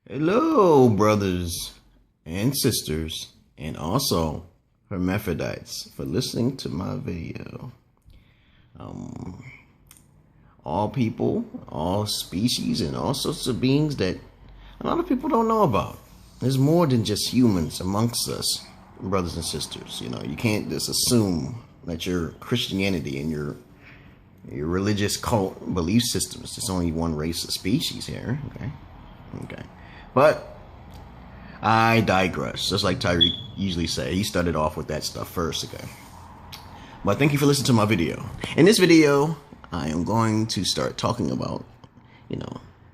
Hello, brothers and sisters, and also hermaphrodites, for listening to my video. All people, all species, and all sorts of beings that a lot of people don't know about. There's more than just humans amongst us, brothers and sisters. You know, you can't just assume that your Christianity and your religious cult belief system is just only one race or species here. Okay. But I digress. Just like Tyreek usually say, he started off with that stuff first, okay? But thank you for listening to my video. In this video, I am going to start talking about,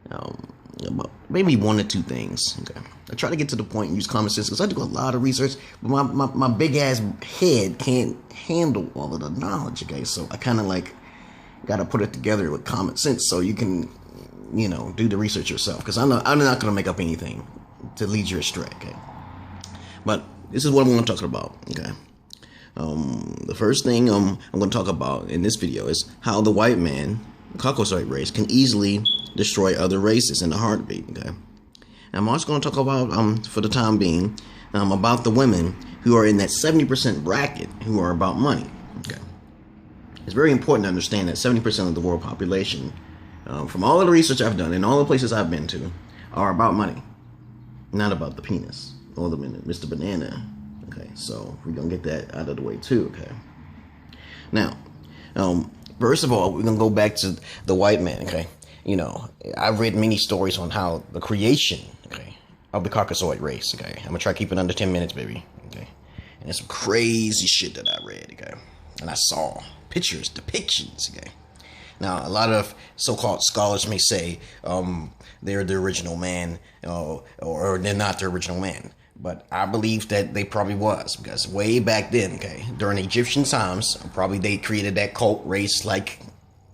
about maybe one or two things, okay? I try to get to the point and use common sense because I do a lot of research, but my big ass head can't handle all of the knowledge, okay? So I kind of like got to put it together with common sense so you can, do the research yourself, because I'm not going to make up anything to lead you astray, okay? But this is what I'm going to talk about, okay? The first thing I'm going to talk about in this video is how the white man, the Caucasoid race, can easily destroy other races in a heartbeat, okay? And I'm also going to talk about, for the time being, about the women who are in that 70% bracket who are about money, okay? It's very important to understand that 70% of the world population, from all of the research I've done and all the places I've been to, are about money, not about the penis or the Mr. Banana. Okay, so we're gonna get that out of the way too. Okay. Now, first of all, we're gonna go back to the white man. Okay, I've read many stories on how the creation, okay, of the Caucasoid race. Okay, I'm gonna try to keep it under 10 minutes, baby. Okay, and there's some crazy shit that I read. Okay, and I saw pictures, depictions. Okay. Now, a lot of so-called scholars may say they're the original man, or they're not the original man. But I believe that they probably was, because way back then, okay, during Egyptian times, probably they created that cult race like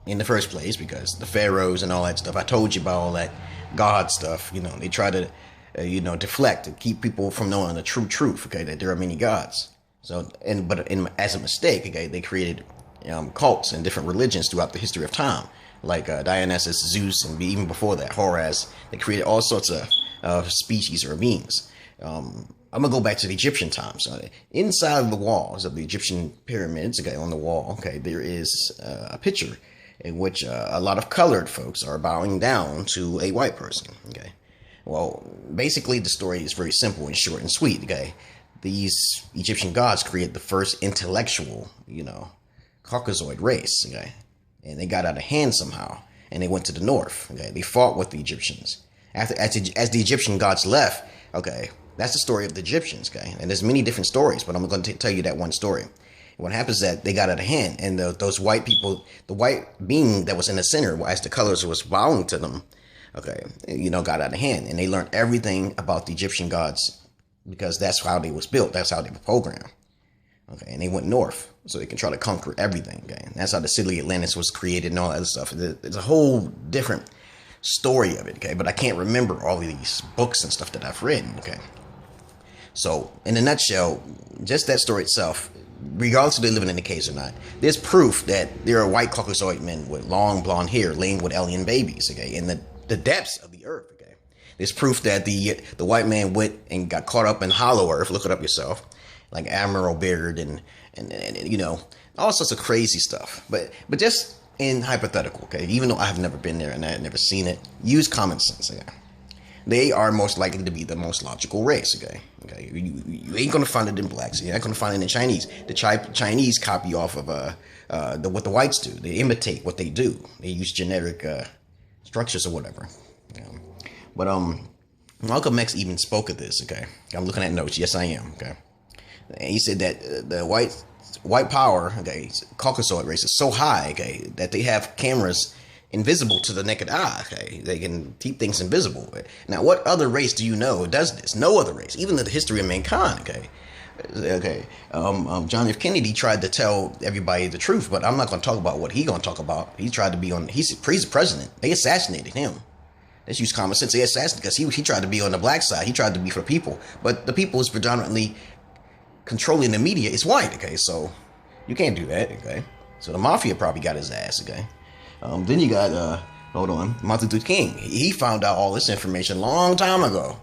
in the first place, because the pharaohs and all that stuff. I told you about all that God stuff. They try to, deflect to keep people from knowing the true truth. Okay, that there are many gods. So, but as a mistake, okay, they created cults and different religions throughout the history of time, like Dionysus, Zeus, and even before that, Horus. They created all sorts of species or beings. I'm gonna go back to the Egyptian times. Inside of the walls of the Egyptian pyramids, okay, on the wall, okay, there is a picture in which a lot of colored folks are bowing down to a white person. Okay, well, basically the story is very simple and short and sweet. Okay, these Egyptian gods created the first intellectual, Caucasoid race, okay, and they got out of hand somehow, and they went to the north. Okay, they fought with the Egyptians. As the Egyptian gods left, okay, that's the story of the Egyptians, okay, and there's many different stories, but I'm going to tell you that one story. What happens is that they got out of hand, and those white people, the white being that was in the center, as the colors was bowing to them, okay, got out of hand, and they learned everything about the Egyptian gods because that's how they was built, that's how they were programmed. Okay, and they went north so they can try to conquer everything. Okay, and that's how the city Atlantis was created and all that other stuff. There's a whole different story of it. Okay, but I can't remember all of these books and stuff that I've read. Okay, so in a nutshell, just that story itself, regardless of they living in the caves or not, there's proof that there are white Caucasoid men with long blonde hair laying with alien babies. Okay, in the depths of the earth. Okay, there's proof that the white man went and got caught up in hollow earth. Look it up yourself. Like Admiral Beard and all sorts of crazy stuff. But just in hypothetical, okay, even though I've never been there and I've never seen it, use common sense. Okay? They are most likely to be the most logical race. Okay, you ain't gonna find it in blacks. You're not gonna find it in Chinese. The Chinese copy off of what the whites do. They imitate what they do. They use generic structures or whatever. But Malcolm X even spoke of this. Okay, I'm looking at notes. Yes, I am. Okay. And he said that the white power, okay, Caucasoid race is so high, okay, that they have cameras invisible to the naked eye. Okay, they can keep things invisible. Now, what other race do you know does this? No other race, even in the history of mankind. Okay. John F. Kennedy tried to tell everybody the truth, but I'm not going to talk about what he's going to talk about. He tried to be on. He's the president. They assassinated him. Let's use common sense. They assassinated because he tried to be on the black side. He tried to be for the people, but the people is predominantly controlling the media is white, okay, so you can't do that, okay. So the mafia probably got his ass, okay. Then you got Hold on. Martin Luther King. He found out all this information a long time ago.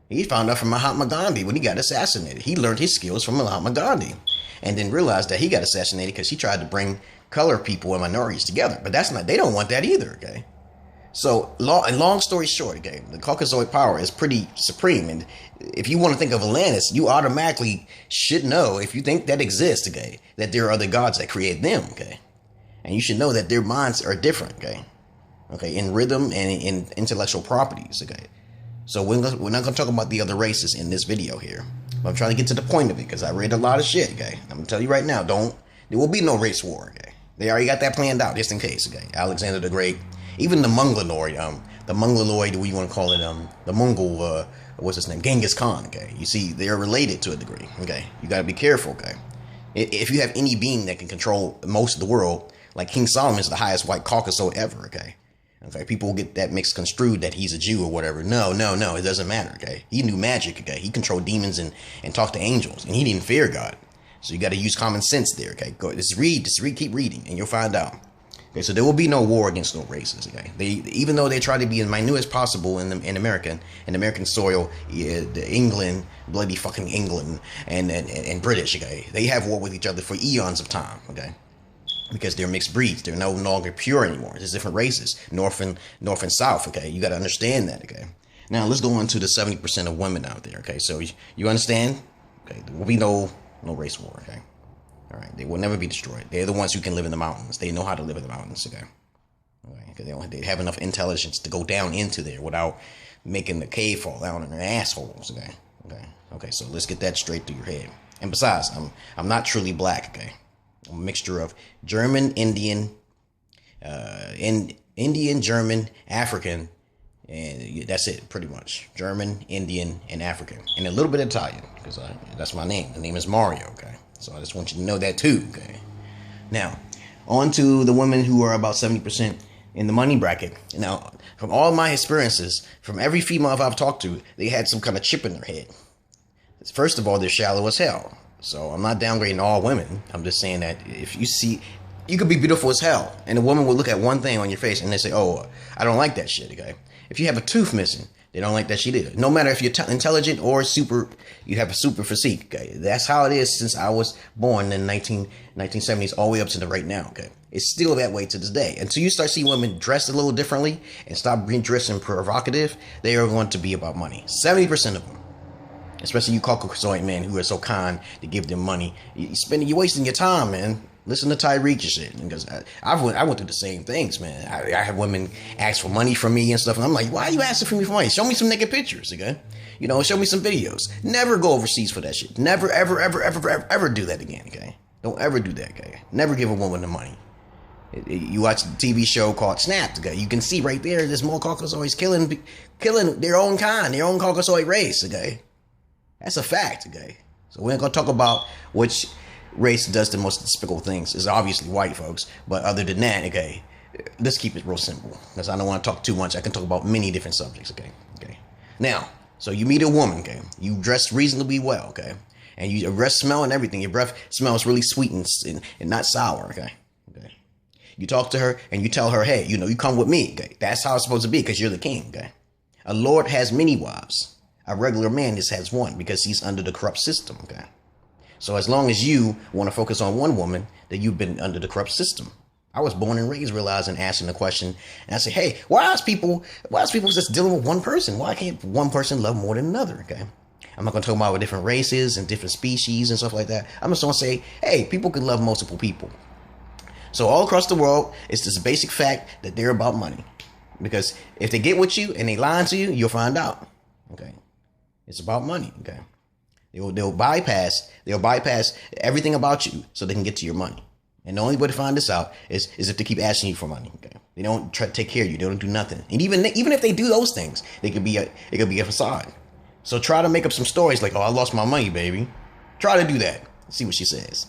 He found out from Mahatma Gandhi when he got assassinated. He learned his skills from Mahatma Gandhi. And then realized that he got assassinated because he tried to bring colored people and minorities together. But that's not, they don't want that either, okay? So, long story short, okay, the Caucasoid power is pretty supreme. And if you want to think of Atlantis, you automatically should know, if you think that exists, okay, that there are other gods that create them, okay? And you should know that their minds are different, okay? Okay, in rhythm and in intellectual properties, okay? So we're not going to talk about the other races in this video here. But I'm trying to get to the point of it because I read a lot of shit, okay? I'm going to tell you right now, there will be no race war, okay? They already got that planned out, just in case, okay? Alexander the Great. Even the Mongoloid, what you want to call it, the Mongol, what's his name? Genghis Khan, okay? You see, they're related to a degree, okay? You got to be careful, okay? If you have any being that can control most of the world, like King Solomon is the highest white Caucasoid ever, okay? Okay, people get that mixed construed that he's a Jew or whatever. No, it doesn't matter, okay? He knew magic, okay? He controlled demons and talked to angels, and he didn't fear God. So you got to use common sense there, okay? Go, just read, keep reading, and you'll find out. Okay, so there will be no war against no races. Okay, even though they try to be as minute as possible in American soil, the England, bloody fucking England, and British. Okay, they have war with each other for eons of time. Okay, because they're mixed breeds. They're no longer pure anymore. There's different races, north and south. Okay, you got to understand that. Okay, now let's go on to the 70% of women out there. Okay, so you understand? Okay, there will be no race war. Okay. All right, they will never be destroyed. They're the ones who can live in the mountains. They know how to live in the mountains, okay? Because they have enough intelligence to go down into there without making the cave fall down in their assholes, okay? So let's get that straight through your head. And besides, I'm not truly black, okay? I'm a mixture of German, Indian, German, African, and that's it, pretty much. German, Indian, and African, and a little bit Italian, because that's my name. The name is Mario, okay? So I just want you to know that too, okay? Now, on to the women who are about 70% in the money bracket. Now, from all my experiences, from every female I've talked to, they had some kind of chip in their head. First of all, they're shallow as hell. So I'm not downgrading all women. I'm just saying that if you see, you could be beautiful as hell, and a woman will look at one thing on your face and they say, oh, I don't like that shit, okay? If you have a tooth missing, they don't like that shit either. No matter if you're intelligent or you have a super physique, okay? That's how it is since I was born in the 1970s all the way up to the right now, okay? It's still that way to this day. Until you start seeing women dressed a little differently and stop being dressed and provocative, they are going to be about money. 70% of them. Especially you Caucasoid men who are so kind to give them money. You're wasting your time, man. Listen to Tyreek and shit, because I went through the same things, man. I have women ask for money from me and stuff, and I'm like, why are you asking for me for money? Show me some naked pictures, okay? You know, show me some videos. Never go overseas for that shit. Never, ever do that again, okay? Don't ever do that, okay? Never give a woman the money. You watch a TV show called Snapped, okay? You can see right there, there's more Caucasoids killing their own kind, their own Caucasoid race, okay? That's a fact, okay? So we're going to talk about which race does the most despicable things. Is obviously white folks, but other than that, okay, let's keep it real simple, because I don't want to talk too much. I can talk about many different subjects, okay? Now, so you meet a woman, okay? You dress reasonably well, okay? And your breath smell and everything. Your breath smells really sweet and not sour, okay? You talk to her and you tell her, hey, you know, you come with me, okay? That's how it's supposed to be, because you're the king, okay? A lord has many wives. A regular man just has one, because he's under the corrupt system, okay? So as long as you want to focus on one woman, then you've been under the corrupt system. I was born and raised realizing, asking the question, and I say, hey, why is people just dealing with one person? Why can't one person love more than another, okay? I'm not going to talk about different races and different species and stuff like that. I'm just going to say, hey, people can love multiple people. So all across the world, it's this basic fact that they're about money. Because if they get with you and they lying to you, you'll find out, okay? It's about money, okay? They'll bypass everything about you so they can get to your money. And the only way to find this out is if they keep asking you for money. Okay? They don't try to take care of you. They don't do nothing. And even if they do those things, it could be a facade. So try to make up some stories like, oh, I lost my money, baby. Try to do that. See what she says.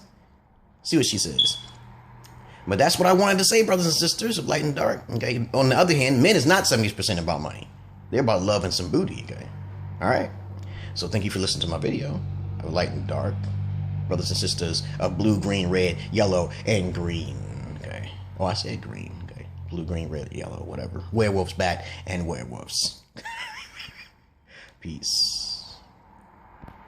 But that's what I wanted to say, brothers and sisters of light and dark. Okay. On the other hand, men is not 70% about money. They're about love and some booty. Okay. All right. So thank you for listening to my video of light and dark, brothers and sisters of blue, green, red, yellow, and green. Okay. Oh, I said green. Okay. blue, green, red, yellow, whatever. Werewolves, bat, and werewolves. Peace.